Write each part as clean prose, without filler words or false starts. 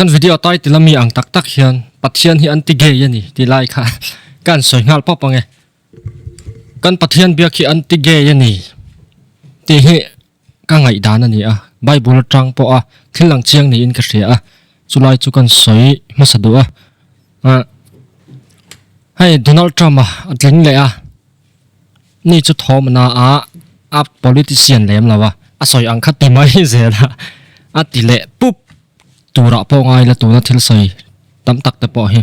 kan video tai tilami ang tak hian pathian hi anti gay yani ti lai kha kan soi ngal pa pange kan pathian bia khi anti gay yani ti hi ka ngai dan ani a bible tang po a thilang chiang ni in ka hria a chulai chu kan soi masadu a hai Donald Trump a atling le a ni chu thomna a politician lem lawa a soi ang khat ti mai zela a ti le pup tura po ngai la tuna thil soi tam tak te po hi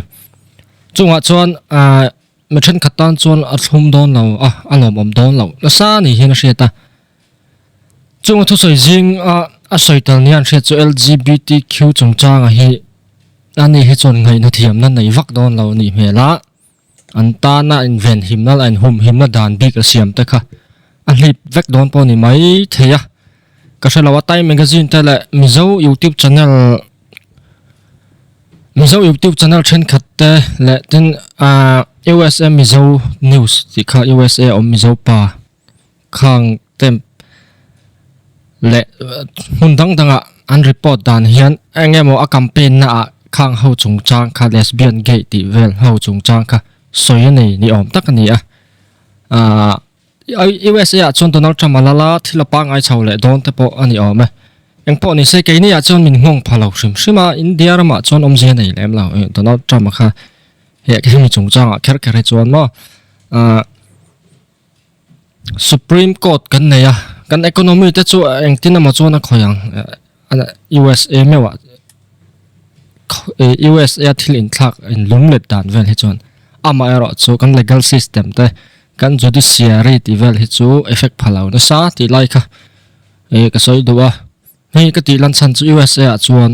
chunga chuan mi then khatan chuan a thlum don lo alom om don lo na sa ni hin hriata chunga thu soi jing a soital nian hria chu LGBTQ chungchanga hi ani hi chon ngai na thiam na nei vak don lo ni hmela anta na invent himna la hum himna dan big a siam te kha a hlip vek don po ni mai theya ka shalawa time magazine tele mizo YouTube channel chen khatte le tin USA mizo news ti kha USA om mizo pa khang tem le hundang danga an report dan hian engemo a campaign na khang ho chungchang kha lesbian gay ti vel ho chungchang kha soyani ni om takani USA a chon Donald Trump alala thila pa ngai chawle don te po ani om eng po ni se ke ni a chon min ngong phalo shima India rama chon om je nei lem la Donald Trump kha he ke mi chungchang a kher kher chon mo Supreme Court kan nei a kan economy te chu eng tina mo chon a khoyang USA mewa USA thil in thak in lumlet dan vel he chon ama ero chu kan legal system te kan judiciary ti vel hi chu effect phalo na sa ti lai kha ka soi duwa hei ka ti lan san chu USA a chuan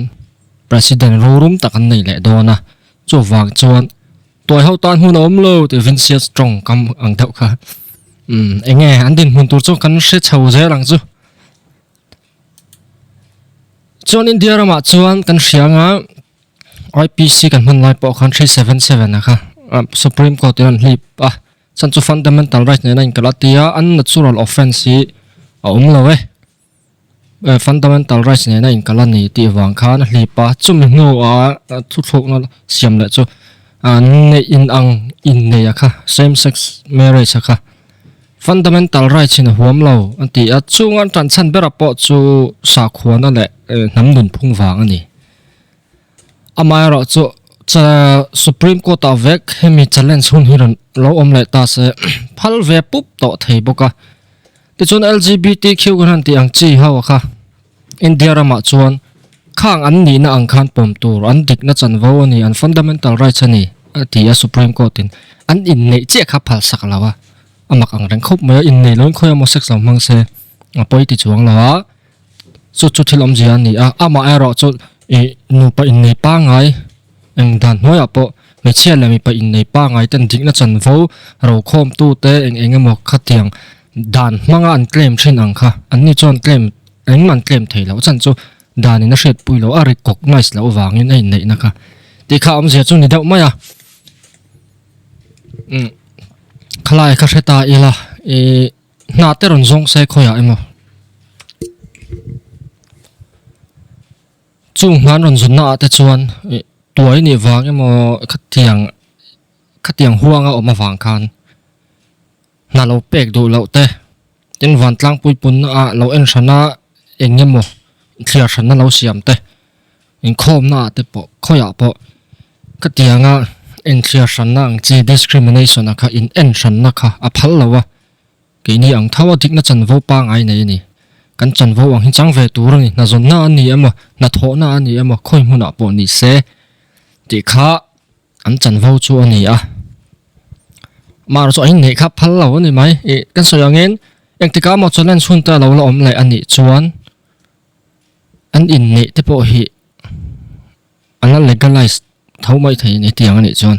president room takan nei le dona chu wang chuan toy ho tan hun om lo ti Vincent Strong kam ang deuh kha enge an din mun tur chu kan hre chho je lang chu chuan India rama chuan kan hrianga IPC kan man lai po khan 377 na kha Supreme Court in hlip san chu fundamental right ne in kalatia an natural offense lawe fundamental rights ne in kalani ti wang khan hlipa chumi no thu thok na siam le chu ne in ang in ne kha same sex marriage kha fundamental rights in huam lo anti a chungan tan chan bera po chu sa khwana le namdun phungwang ani amai ro chu cha Supreme Court of vek hemi challenge hun hiran lo omle ta se phal ve pup to thei boka ti chon LGBTQ kan ti ang chi hawa kha India rama chuan khang an ni na ang khan pom tur an dik na chan vo ani an fundamental rights ani ti a Supreme Court in an in nei che kha phal sak lawa amak ang rang khop me in nei lon khoya mo sex mang se apoi ti chuang lawa chu thilom ji ani ama ero chu nu pa in nei pa ngai eng dan hoya po me chela mi pa in nei pa ngai tan dik na chan vo ro khom tu te eng mo khatiang dan manga an claim thin ang kha an ni chon claim eng man claim thei lo chan chu dan in a shet pui lo a recognize lo wangin ei nei na kha ti kha om je chu ni deuh maya khlai kha heta ila na te ron zong se khoya emo chu ngan ron zun na te chuan tuai ni wang emo khatiang huanga oma wang khan na lo pek do lo te tin van tlang pui pun lo en shana engemo clear shana lo siam te in khom na te po khoya po khatianga en clear shana ang chi discrimination kha in en shana kha a phal lawa ke ni ang thawa dik na chan vo pa ngai nei ni kan chan vo ang hin chang ve tur ni na zon na ani emo na tho na ani emo khoi huna po ni se ti kha an chan vo chu ani mar so in nei kha phal lo ni mai kan so yang en eng tika mo cholen sun ta lo om lai ani chuan an in nei te po hi an legalize thau mai thei ni tiang ani chuan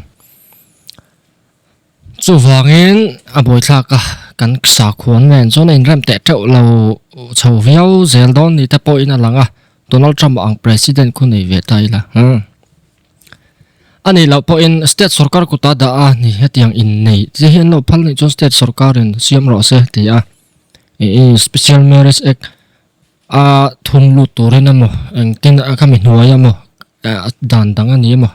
chu wangin a boi thla ka kan sa khon nen chuan in ram te thau lo chho viau zel don ni te po in alanga Donald Trump ang president khu nei ve tai la ani lo po in state sarkar ku ta da ni hetiang in nei je hian lo phal ni chon state sarkar in siam ro se ti special marriage act thun lu torin amo eng tin kami hnuai amo dan dang ani mo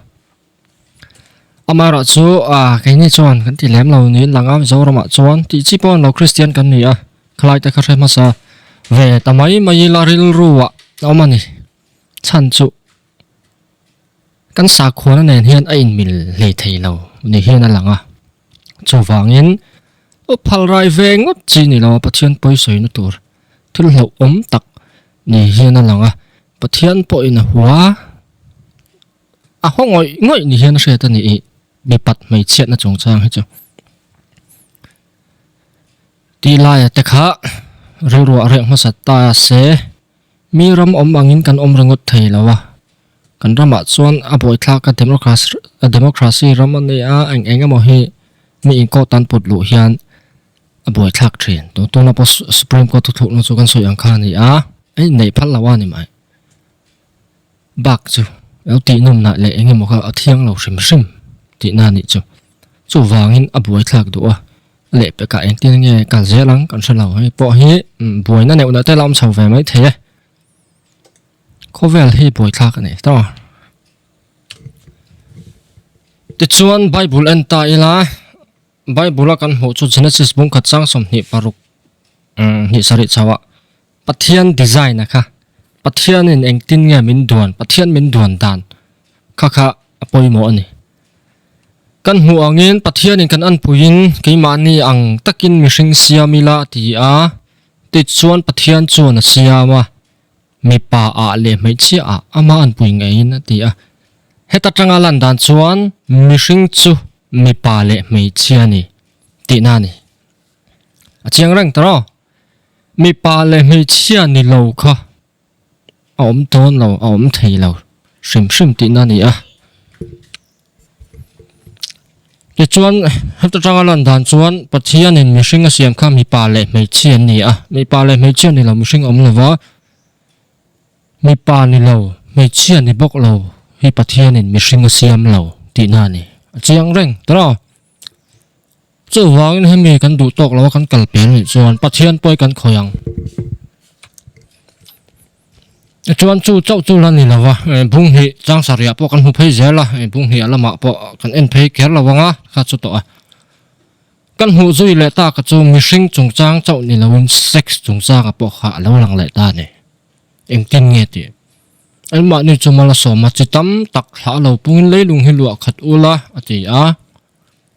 amara chu cái ni chuan kan ti lem lo ni langam zorama chuan ti chi pon lo Christian kan ni khlai ta kha ma sa ve tamai mai la ril ruwa amani chan chu kan sa khona nen hian a in mil le thei lo ni hian alanga chu wangin o phal rai ve ngot chi ni lo pathian poi soi na tur thil lo tak ni hian alanga pathian po in huwa a hongoi ngoi ni hian hre ta ni mi pat mai chet na chong chang he chu ti lai te kha ru ru re ma sa ta se mi ram om angin kan om rangot thei lawa kan rama chuan a boi thla ka democracy ram ani a eng mo hi mi in ko tan put lu hian a boi thlak thren to na po supreme court thu no chu kan soi ang kha ni ai nei phal lawa ni mai bak chu el ti num na le enge mo kha athiang lo sim ti na ni chu wangin a boi thlak du le pe ka eng tin nge kan zelang kan sa lo hi po hi boi na ne na te lam chho ve mai the khovel hi boi thlak ani to ti chuan bible en ta ila bible kan ho chu Genesis bung khat chang som ni paruk ni sari chawa pathian design kha pathian in eng tin nge min duan pathian min duan dan kha apoi mo ani kan hu angin pathian in kan an puin keimani ang takin mihring siamila ti ti chuan pathian chuan a siama mi pa le mai chia ama an pui ngei na ti heta tanga lan dan chuan mihring chu mi pa le mai chia ni ti na ni chiang rang tro mi pa le mai chia ni lo kha om ton lo om thei lo sim ti na ni ke chuan heta tanga lan dan chuan pathian in mihring a siam kha mi pa le mai chia ni mi pa le mai chia ni lo mihring om lova mi pa ni lo mai chia ni bok lo hi pathian in mihring a siam lo ti na ni chiang reng tro chu wangin hemi kan du tok lo kan kal pe ni chuan pathian poi kan khoyang chuan chu lan ni lawa bung hi chang saria po kan hu phei zela bung hi alama po kan en phei ker lawanga kha chu to kan hu zui le ta ka chu mihring chung chang chau ni lawin sex chung chang po kha lo lang le ta ni eng tin nge ti alma ni chu mala so ma chi tam tak hla lo pungin leilung hi luak khat ula ati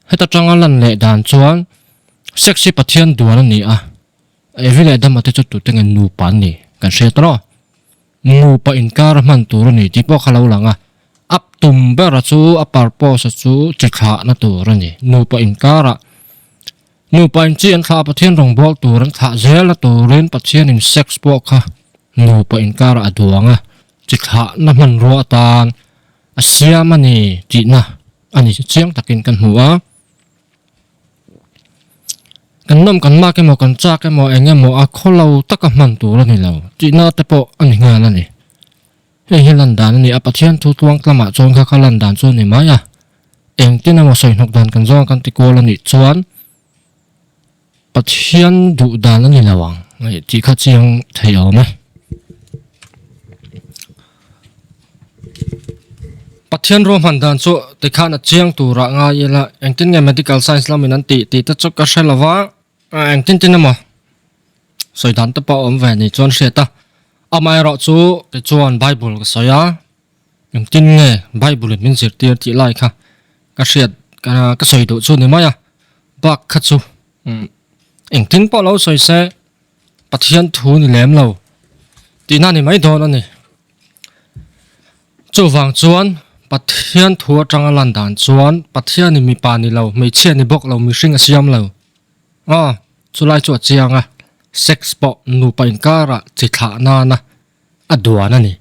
heta tanga lan le dan chuan sexy pathian duan ani evile dam ate chu tu tengen nu pan ni kan se tro nu pa inkar man tur ni ti po khalo langa up tum bera chu apar po sa chu chikha na tur ni nu pa inkara nu pa in chi an kha pathian rong bol tur an kha zel na turin pathian in sex po kha nu pa inkara aduanga chikha na man ro tan asia mani ti na ani chiang takin kan huwa kan nom kan ma ke mo kan cha ke mo enge mo a kholo taka man tur ni lo ti na te po ani nga na ni he lan dan ni apathian thu tuang tlama chon kha lan dan chu ni maya eng tin mo soi nok dan kan zong kan ti ko la ni chuan pathian du dan ni lawang ngai ti kha chiang thei aw me pathian ro man dan chu te khana chiang tu ra nga yela eng tin nge medical science la min an ti ta chu ka shelawa eng tin mo soi dan ta pa om ve ni chon she ta amai ro chu te chuan bible ka soya eng tin nge bible min zir tir ti lai kha ka shet ka soi do chu ni maya bak kha chu eng tin pa lo soi se pathian thu ni lem lo ti na ni mai don ani chu wang chuan pathian thua tanga lan dan chuan pathian ni mi pa ni lo mei che ni bok lo mi hring a siam lo chulai chu chianga sex po nu pa inkara chi thla na na aduana ni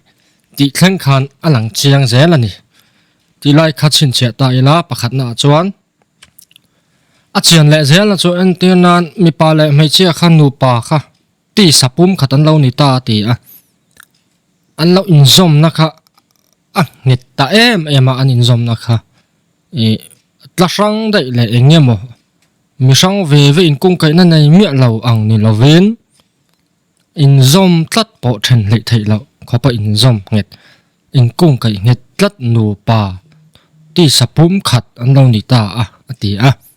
ti thleng khan alang chiang zel ani ti lai kha chin che ta ila pakhat na chuan a chian le zel na chu en tin nan mi pa le mei che khan nu pa kha ti sapum khatan lo ni ta ti an lo in zom na kha nit ta ema anin zom na kha tlasang dai le engemo mi sang ve in kung kai na nei mi lo ang ni lovin in zom tlat po then le thei lo kho pa in zom nget in kung kai nget tlat nu pa ti sapum khat an lo ni ta ati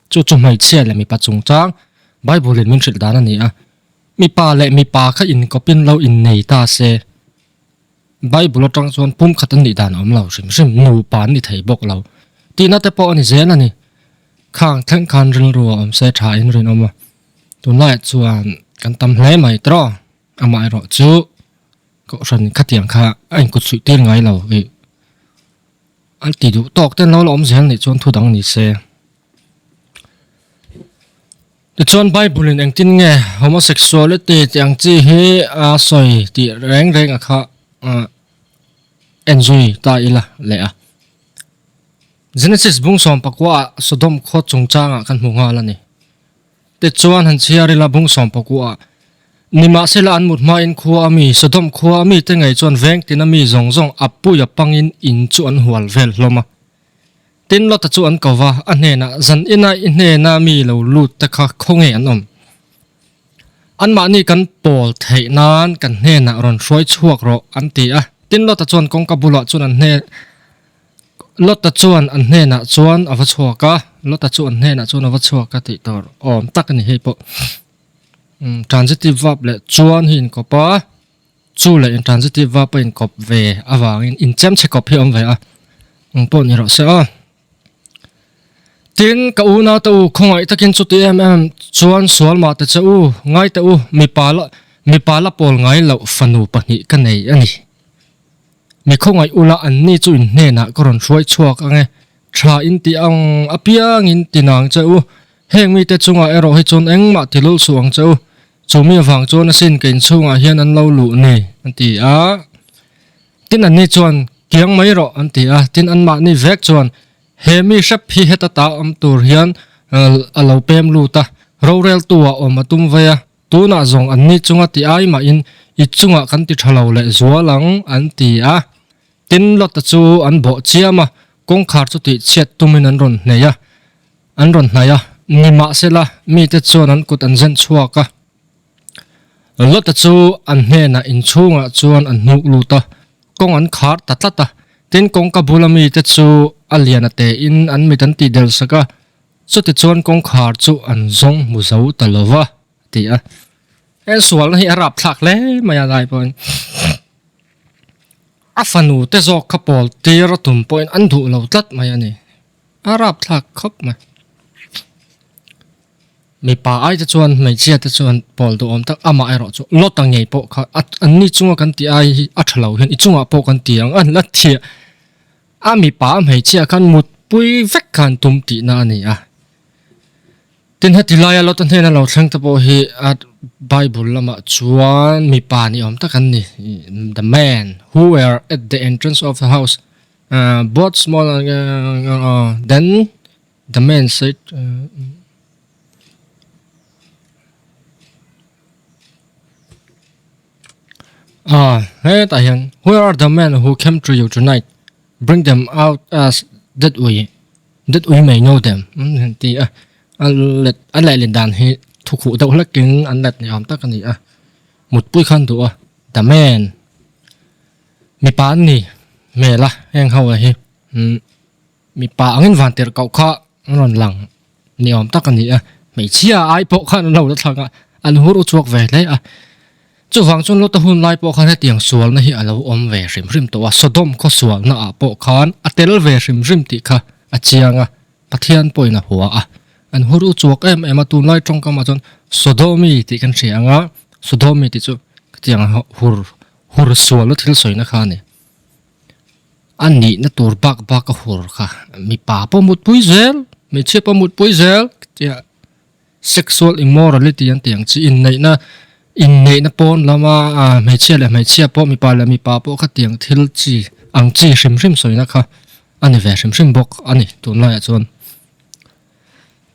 chu mai che le mi pa chung chang Bible in min thil dan ani mi pa le mi pa kha in kopin lo in nei ta se Bible tang chuan pum khat an ni dan om lo sim nu pa ni thei bok lo ti na te po ani zen ani khang thang khan rin ru om se tha in rin om tu lai chuan kan tam hle mai tro amai ro chu ko ran khatiang kha anh kut sui tel ngai lo an ti du tok ten lo om zen ni chuan thu dang ni se the chuan Bible in engtin nge homosexuality tiang chi hi soi ti reng kha enjoy ta ila le Genesis bung som pakwa Sodom kho chungchanga kan munga la ni te chuan han chiari la bung som pakwa nima sela an mut ma in khuwa mi Sodom khuwa mi te ngai chuan veng tin ami zong apu ya pangin in chu an hual vel hloma tin lo ta chu an kawa ane na zan ina inhe na mi lo lut ta kha khonge an an ma ni kan pol thei nan kan hne na ron hroi chuak ro an ti tin lo ta chuan kong ka bula chuan an hne lot ta chuan an hne na chuan awa chuaka lot ta chuan hne na chuan awa chuaka ti tor om tak ni he po transitive verb le chuan hin ko pa chu le intransitive verb in kop ve awang in chem che kop hi om ve po ni ro se tin ka una ta khongai takin chu ti chuan sual ma ta chu ngai ta mi pala pol ngai lo fanu pani ka nei ani mi khongai ula an ni chu in hne na koron hroi chuak ange tha in ti ang apiang in tinang chu heng mi te chunga ero hi chon engma tilul suang chu chumi wang chon asin kein chunga hian an lo lu ni anti tin an ni chuan kiang mai ro anti tin an ma ni vek chuan hemi shap hi heta ta tur hian alo pem lu ta rorel tua om atum vaya tuna zong an ni chunga ti ai ma in I chunga kan ti thalo le zualang an ti tin lot ta chu an bo chiama kong khar chu ti chet tumin an ron hneya nima sela mi te chuan an kut an zen chuaka lot ta chu an hne na in chunga chuan an nuk lu ta kong an khar tatlata tin kong ka bulami te chu aliana te in an mitan ti del saka chu ti chuan kong khar chu an zong mu zo talova ti en sual hi arab thak le maya dai pon afanu te zo kapol tira tum point an du lo tlat maya ni arab thak khop ma mi pa ai te chuan mai chia te chuan pol du om tak ama ai ro chu lot ang ngei po kha an ni chunga kan ti ai a thalo hian I chunga po kan ti ang an la thia mi pa mai chia kan mut pui vek kan tum ti na ni tin hati laya lot an hena lo thlang ta po hi at Bible lama chuan mi pa ni om takan ni the man who were at the entrance of the house both small then the man said hey tahian where are the men who came to you tonight bring them out as that we may know them ti an lại lên đàn hi thu cụ đâu lắc kính an lật ni om tak ani một pui khan tu the man mi pa ni me la heng hau hi mi pa angin van ter kau kha ron lang ni om tak ani mei chia ai po khan lo la thanga an huru chuak ve le chu wang chun lo ta hun lai po khan he tiang sual na hi alo om ve rim to Sodom kho sual na po khan atel ve rim ti kha achianga pathian poina huwa an huru chuak em tu lai trong ka ma chon Sodomi ti kan rianga Sodomi ti chu tiang hur sual lo thil soina kha ni an ni na tur bak ka hur kha mi pa po mut pui zel mi che po mut pui zel tia sexual immorality an tiang chi in nei na pon lama me che po mi pa po kha tiang thil chi ang chi rim soina kha ani ve rim bok ani tu lai chon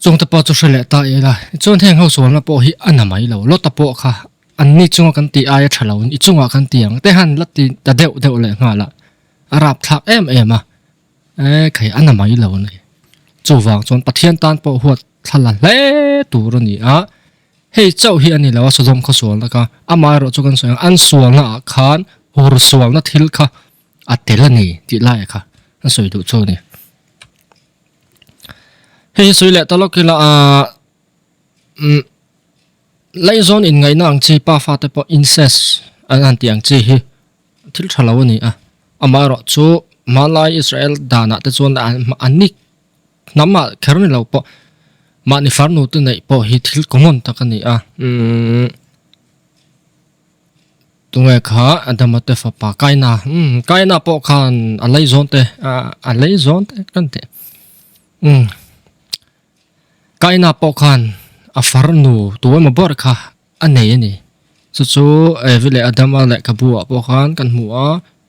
chung ta po chu sele ta ela chon theng ho sual na po hi anamai lo lo ta po kha an ni chunga kan ti ai thalo I chunga kan tiang te han lati ta deu le nga la arab thak em khai anamai lo ni chu wang chon pathian tan po huat thala le tur ni hei chau hi ani lawa Sodom kho sual na ka amai ro chu kan soang an sual na khan hur sual na thil kha atelani ti lai kha an soi du chu ni hei soi le talokila lai zon in ngai na ang chi pa fa te po incest an tiang chi hi thil thalo ni amaro chu malai Israel dana te chon anik nama kherni lo po mani farnu tu nei po hi thil common takani tunga kha adamate fa pa kaina po khan alai zon te kan te kaina po khan a farnu tu ma bor kha anei ni chu vile adama le kabua po khan kan hua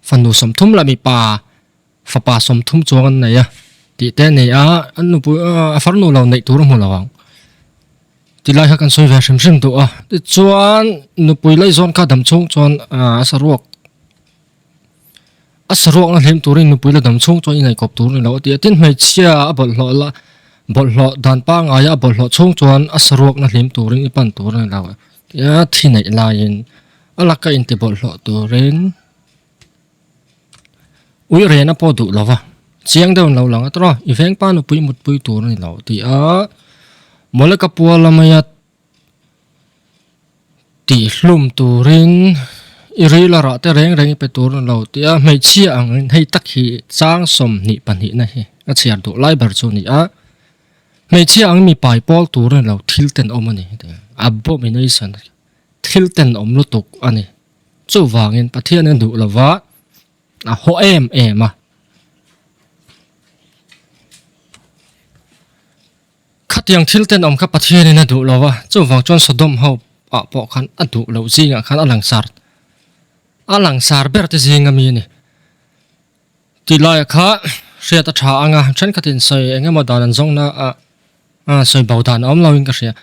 fanu somthum la mi pa fa pa somthum chuan nei ti te nei anu pu a farnu lo nei tur mu lawang ti lai ha kan soi ve shim tu ti chuan nu pui lai zon ka dam chung chuan asarok na hlem turin nu pui la dam chung chuan inai kop tur ni lo ti tin mai chia a bol hlo dan pa nga ya bol hlo chung chuan asarok na hlem turin ipan tur ni lo ya thi nei lain alaka in te bol hlo turin ui re na po du lova chiang dawn lo lang atro i veng pa nu pui mut pui tur ni lo ti moleka puala maya ti hlum turin irila ra te reng pe tur lo ti mai chi ang hei tak hi chang som ni pan hi na hi a chiar du lai bar chu ni mai chi ang mi pai pol tur lo thil ten omani abomination thil ten om lu tuk ani chu wangin pathian an du lova ho em khatiang thil ten om kha pathian in adu lova chu wang chon sodom ho po khan adu lo zinga khan alangsar ber te zinga mi ni ti lai kha ria ta tha anga chan khatin sai enga ma dan zong na sai baudan om lawing ka ria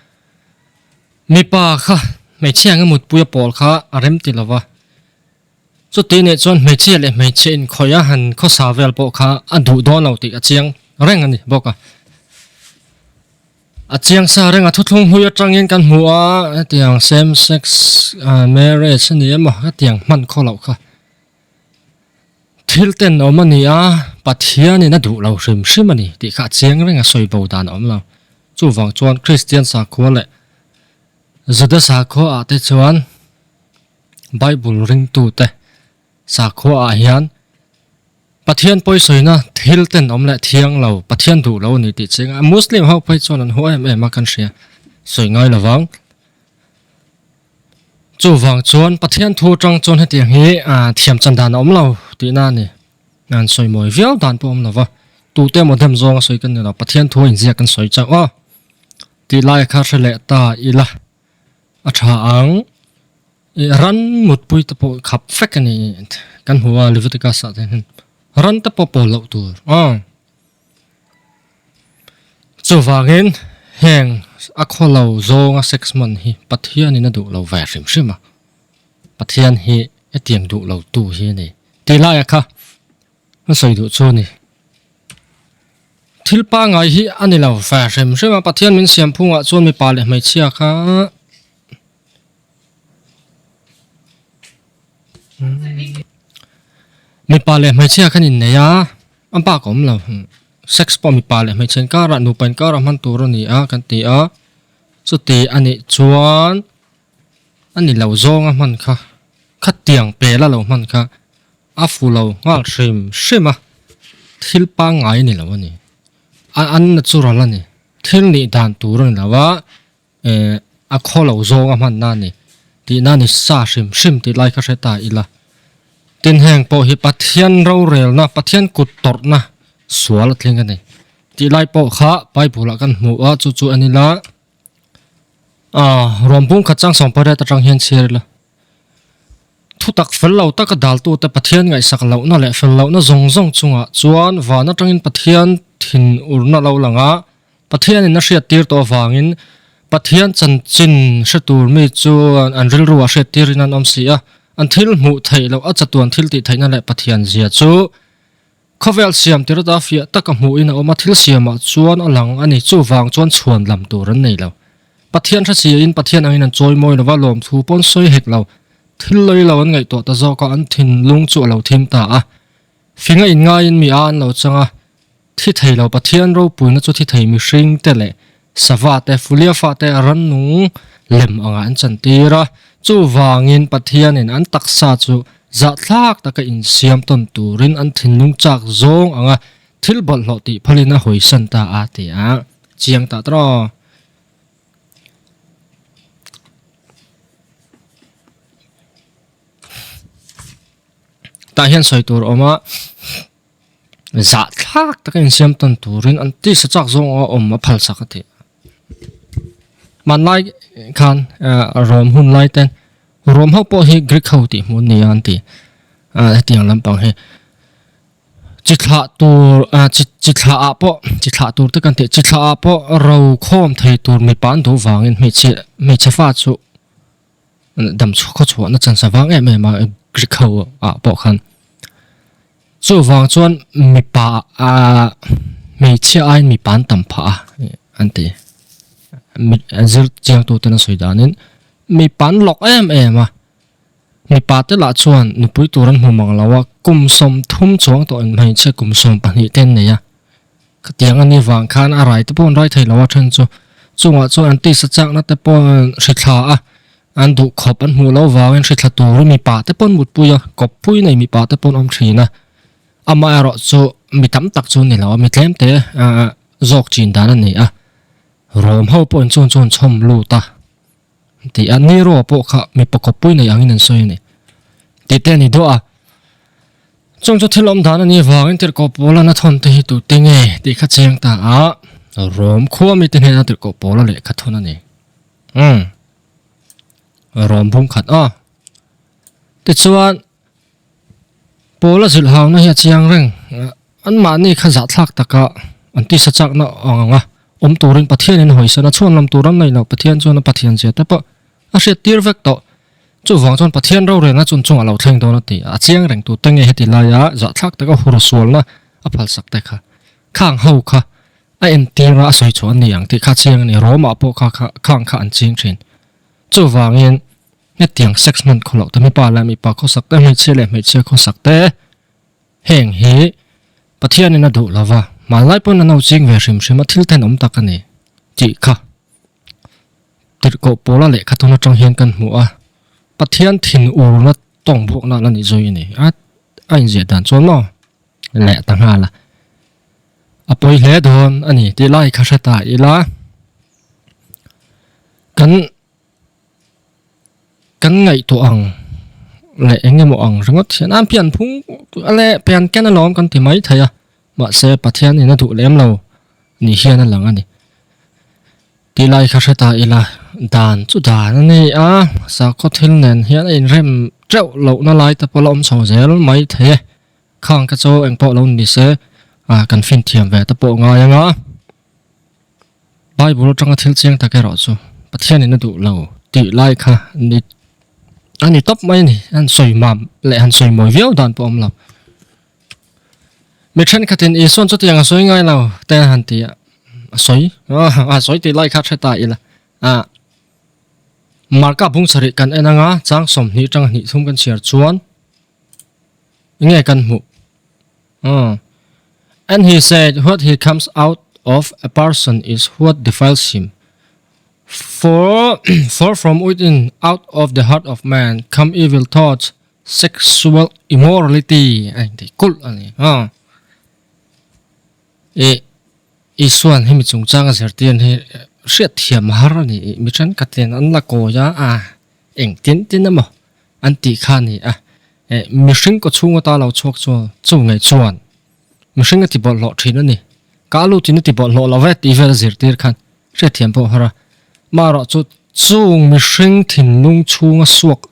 mi pa kha me chiang mut puya pol kha arem ti lova chu te ne chon me chi le me chen khoya han kho savel po kha adu don lo ti a chiang reng ani boka chiang sa renga thuthung huya tangin kan hua tiang same sex marriage ni ema tiang man kholo kha thil ten omani pathian in adu lo rim ani ti kha chiang renga soi bodan om lo chu wang chuan Christian sa kho le zada sa kho te chuan Bible ring tu te sa kho hian pathian poi soina thil ten om le thiang lo pathian du lo ni ti chinga muslim ho pai chon an ho em kan ria soi ngai lawang chu wang chuan pathian thu tang chon heti hi thiam chandan om lo ti na ni nan soi moi viau dan pom lova tu te modem zong soi kan na pathian thu in zia kan soi cha ti lai kha rele ta ila a tha ang ran mut pui ta po khap fek ani kan huwa Leviticus sa ten ran ta po lo tur chu wangin heng a kholo zonga 6 month hi pathian in adu lo va rim pathian hi etiang du lo tu hi ni ti lai kha ma soi du chu ni thil pa ngai hi ani lo va rim pathian min siam phunga chon mi pa le mai chia kha mi pa le mai chia khanin ne ya ampa kom lo sex po mi pa le mai chen ka ra nu pen ka ra man tur ni kan ti chu ti ani chuan ani lo zonga man kha khatiang pe la lo man kha fu lo ngal shima thil pa ngai ni lo ni an na chu ra la ni thil ni dan tur ni lawa a kholo zonga man na ni ti na ni sa shim ti lai kha ta ila tin heng po hi pathian ro rel na pathian kut tor na sual thling ani ti lai po kha Bible kan mu chu anila rompung khachang som pare ta tang hian cher la thu tak fel lo ta ka dal tu ta pathian ngai sak lo na le fel lo na zong chunga chuan wana tangin pathian thin urna lo langa pathian in na hriat tir to wangin pathian chan chin hretur mi chu an ril ruwa hret tirin an om sia an thil mu thei lo a chatuan thil ti theina le pathian zia chu khovel siam tir ta fia taka mu in oma thil siama chuan alang ani chu wang chuan chuan lam tur an nei lo pathian tha si in pathian angin an choi moi lova lom thu pon soi hek lo thil loi lo an ngai to ta zo ka an thin lung chu lo thim ta finga in nga in mi an lo changa thi thei lo pathian ro puina chu thi thei mi hring te le sawa te fulia fa te ran nu lem anga an chan tira chu wangin pathian in an taksa chu za thlak taka in siam ton turin an thinlung chak zong anga thil bol lo ti phalina hoisan ta ati a chiang ta tro ta hian soi tur oma za thlak taka in siam ton turin an ti sa chak zong a om ma phal sakati man lai khan rom hun lai ten rom ho po hi Greek ho ti mun ni an ti tiang lampang he chithla tur chithla tur te kan te chithla po ro khom thei tur mi pan do wangin me che fa chu dam chu kho chu na chan sa wang em ma Greek ho a po khan chu wang chuan mi pa me che ai mi pan tam pha an ti zir chiang tu te na soidanin mi pan lok em a mi pa te la chuan ni pui turan humang lawa kum som thum chuang to an mai che kum som pani ten ne ya katiang ani wang khan a rai te pon rai thei lawa than chu chunga chu an ti sa chak na te pon hrithla a an du khop an hu lo wawen hrithla tur mi pa te pon mut puya kop pui nei mi pa te pon om thina ama ro chu mi tam tak chu ni lawa mi tlem te zok chin dan ani a rom ho pon chon chom lu ta ti an ni ro po kha mi pakop pui nei angin an soi ni ti te ni do a chong chu thilom dan ani wangin tir ko pola na thon te hi tu te nge ti kha cheng ta a rom khuwa mi te ne na tir ko pola le kha thon ani rom bum khat a ti chuan pola zil haw na hi chiang reng an ma ni kha za thlak taka an ti sa chak na anga om turin pathian in hoisana chuan lam turam nei lo pathian chuan pathian che te pa a hriat tir vek to chu wang chuan pathian ro re na chun chung alo thleng do na ti a chiang reng tu tenge heti la ya za thlak taka hur sual na a phal sak te kha khang ho kha a en tira a soi chuan ni ang ti kha chiang ni roma po kha khang kha an ching thin chu wangin ne tiang 6 month kholo ta mi pa la mi pa kho sak te me che kho sak te heng hi pathian in a du lawa malai pon na ching ve rim rim thil ten om takani chi kha tir ko pola le khatuna tong hian kan mu a pathian thin ur na tong buk na la ni zoi ni a in je dan chon no le tanga la apoi hle don ani ti lai kha sata ila kan ngai to ang le engemo ang ringot hian am pian phung ale pian ken alom kan ti mai thaya ma se pathian ina du lem lo ni hian lang ani ti lai kha sata ila dan chu dan ani a sa ko thil nen hian in rem treu lo na lai ta polom so zel mai the khang ka cho eng po lo ni se kan fin thiam ve ta po nga yanga bible tanga thil cheng ta ke ro chu pathian ina du lo ti lai kha ni ani top mai ni an soi mam le an soi moi viau dan po om lo mi then khatin i son chu tiang soi ngai lo te han ti soi ti lai kha theta ila marka bung sari kan enanga chang som ni tang ni thum kan share chuan nge kan mu and he said what he comes out of a person is what defiles him for from within out of the heart of man come evil thoughts sexual immorality and the kul ani isuan hemi chung changa zertian he hriat thiam har ani mi than katlen an la ko ya eng tin amo an ti kha ni mi hring ko chunga ta lo chok chu ngai chuan mi hring ti bol lo thin ani ka lu tin ti bol lo la ve ti ver zertir khan hriat thiam po hara ma ro chu chung mi hring thin lung chunga suak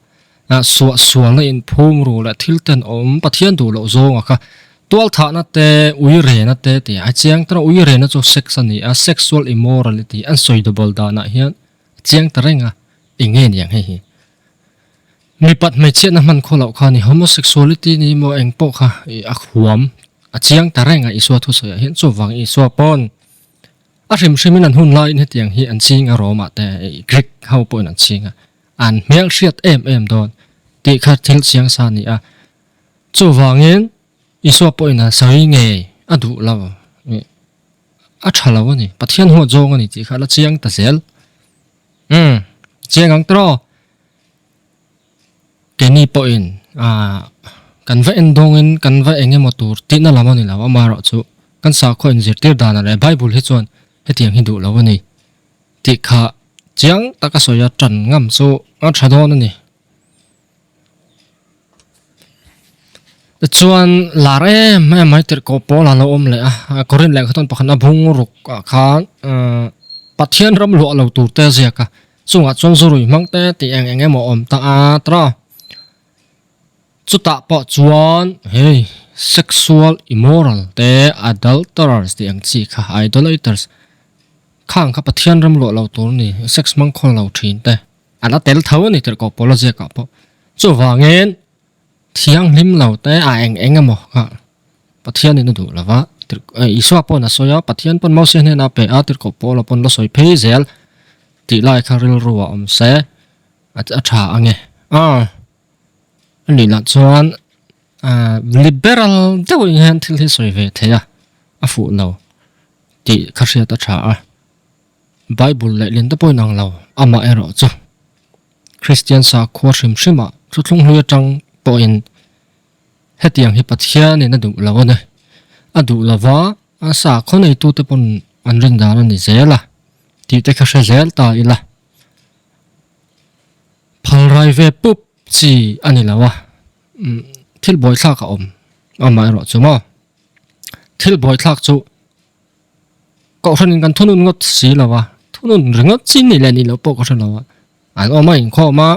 sual na in phum ru la thil ten om pathian du lo zonga kha tual tha na te ui re na te ti a chiang tra ui re na chu sex ani a sexual immorality an soidable da na hian chiang tarenga inge niang hi mi pat me che na man kholo kha ni homosexuality ni mo eng po kha a khuam a chiang tarenga iswa thu so hian chu wang iswa pon a rim hrimin an hun lai ni tiang hi an ching a roma te Greek how po an chinga an mel hriat em don ti kha thil chiang sa ni a chu wangin iswa po ina sari nge adu law a thalaw ni pathian ho jong ani chi khala chiang ta zel chiang ang tro keni po in kan va endongin kan va enge motor ti na lamani lawa maro chu kan sa kho in zirtir dana le bible hi chuan hetiang hindu lawani ti kha chiang taka soya tran ngam chu a thadon ani chuan lare mai ter ko pola lo om le a korin le khaton pakhan a bung ruk khan pathian ram lo lo tur te zia ka chunga chon zurui mangte ti enge mo om ta a tra chuta po chuan hey sexual immoral te adulterers ti ang chi kha idolaters khang kha pathian ram lo lo tur ni sex mang khol lo thin te ala tel thaw ni ter ko polo zia ka po chu wangen thiang lim lo te a eng mo ha pathian ni du lawa iswa pon a soya pathian pon mo se ne na pe a tir ko polo pon lo soi phei zel ti lai kha ril ruwa om se a tha ange ani la chuan liberal deu han thil hi soi ve theya a fu lo ti kha ria ta tha a bible le len ta poinang lo ama ero chu christian sa kho shima chu thlung hlui tang poin hetiang hi pathian ni na du lawa ne adu lawa a sa khonei tu te pon an ring dan ni zela ti te kha zel ta ila phalrai ve pup chi ani lawa thil boy thla ka om ama ro chu ma thil boy thak chu ko hranin kan thunun ngot si lawa thunun ringot chin ni le ni lo po ko hran lawa an oma in kho ma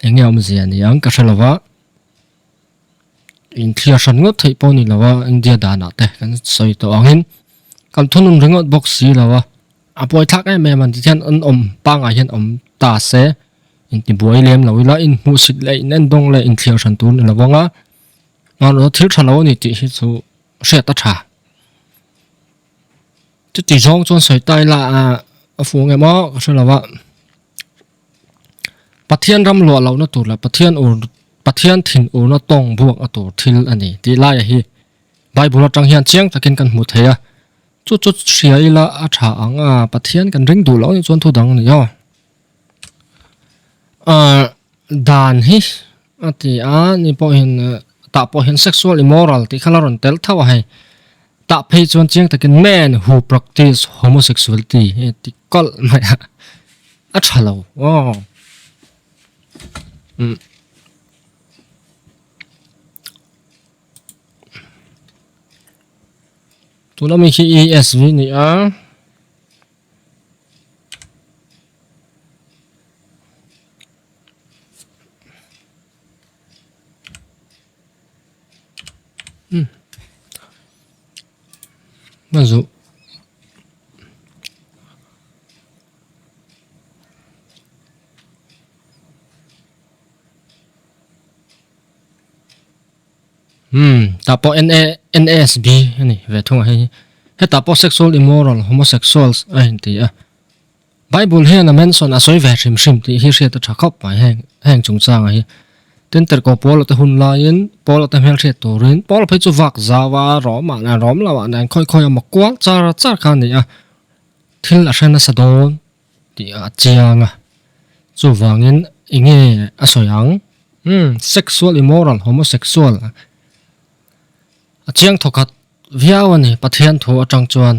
enge om zia ni ang ka hrawa in thia hran ngot thei po ni lawa india dana te kan soi to angin kan thunun ringot box si lawa a poi thak ai me man ti hian an om panga hian om ta se in ti buai lem lo ila in mu sit le nen dong le in thia hran tur la wanga ma ro thil thalo ni ti hi chu hre ta tha ti jong chon soi tai la a fu nge mo ka lawa pathian ram lo lo na tur la pathian thin ur na tong buak a tur thil ani ti lai hi bible atang hian chiang takin kan mu theya chu hria ila a tha anga pathian kan ring du lo ni chon thu dang ni yo dan hi ati a ni po hin ta po hin sexual immoral ti khalaron tel thawa hai ta phei chon chiang takin men who practice homosexuality ti kol maya a thalo tu na mi hi ESV ni a mazu tapo NASB ani ve thung hai he tapo sexual immoral homosexuals ai ti a bible he na mention a soi ve shim ti hi hria ta thakop pa heng chung chang ai ten ter ko pol ta hun lain pol ta mel hria torin pol phei chu wak zawa roma na rom lawa na khoi ma kwal char khan ni a thil a hran sa don ti a chianga chu wangin inge a soyang sexual immoral homosexual a chiang thokat viawani pathian tho atang chuan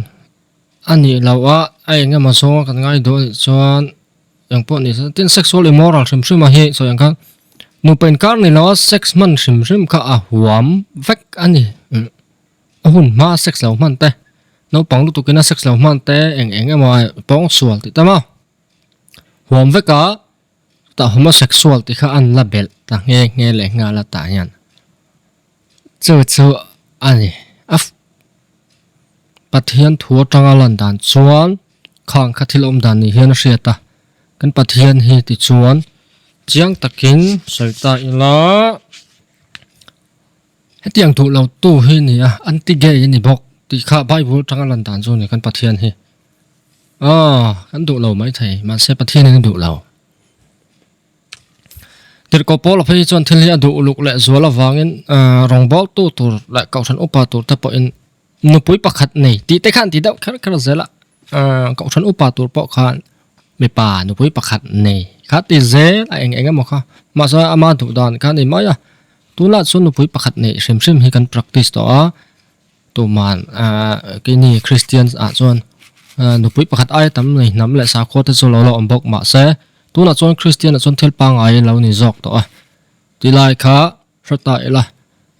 ani lawa ai nga ma so kan ngai do chuan yang po ni tin sexual immoral shim ma hi so yang kan nu pen kar ni lawa sex man shim ka a huam vek ani hun ma sex law man te no pang lu tu kena sex law man te eng ma pong sual ti tama huam veka ta homosexual ti kha an label ta nge le nga la ta yan chu ani af pathian thu tanga lan dan chuan khang khathil om dan ni hian hriata kan pathian hi ti chuan chiang takin soita ila hetiang thu lo tu hi ni a anti gay ni bok ti kha bible tanga lan dan chu ni kan pathian hi kan du lo mai thei man se pathian ni du lo tir ko pol phei chon thil hi adu uluk le zuala wangin rong bol tu tur la kau than upa tur ta po in nupui pakhat nei ti te khan ti dau khar khar zela kau than upa tur po khan mi pa nupui pakhat nei kha ti ze la eng mo kha ma sa ama du dan khan ni maya tu la sun nupui pakhat nei sim hi kan practice to a tu man ke ni Christians a chon nupui pakhat ai tam nei nam le sa kho te chu lo ombok ma se tu na chon Christian chon thil pa ngai lo ni jok to a ti lai kha rata ela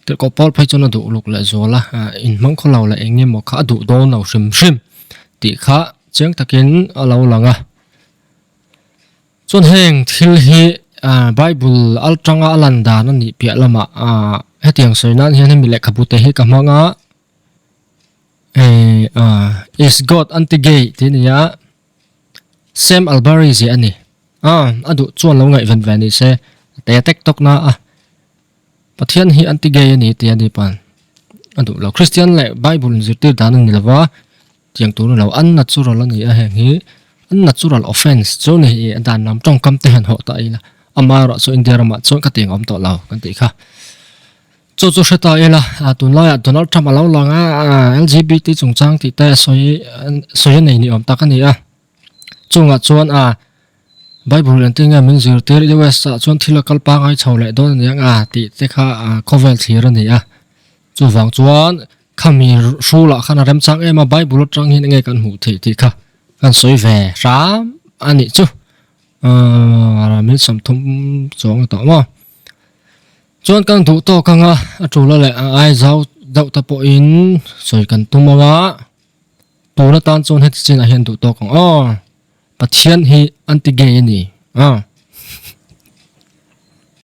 tir ko pol phai chon adu luk le zola in mang kho lo la enge mo kha du do no sim ti kha cheng takin alo langa chon heng thil hi Bible altranga alanda na ni pia lama hetiang soinan hian mi le khabute hi ka manga is God anti-gay tinia Sam Albarese ani adu chuan lo ngai van ni se te tiktok na pathian hi anti-gay ani ti ani pan adu lo Christian le Bible zirtir dan ni lawa tiang tu lo an natural ani a heng hi unnatural offense chu ni dan nam tong kam te han ho ta ila amara so india rama chon ka ting om to law kan ti kha chu sheta ela tun la Donald Trump alo langa LGBT chungchang ti ta soi nei ni om ta kan ni chunga chuan Bible antinga min zir ter US chuan thila kalpa ngai chhole don yang ti te kha covel thir ani chu wang chuan khami rula khana rem chang ema Bible tang hin nge kan hu the ti kha kan soi ve ram ani chu min sam thum chong to ma chuan kan du to kanga atula le ai zau dau ta po in soi kan tumanga tuna tan chon het chin a hian du to kang pathian hi anti-gay ni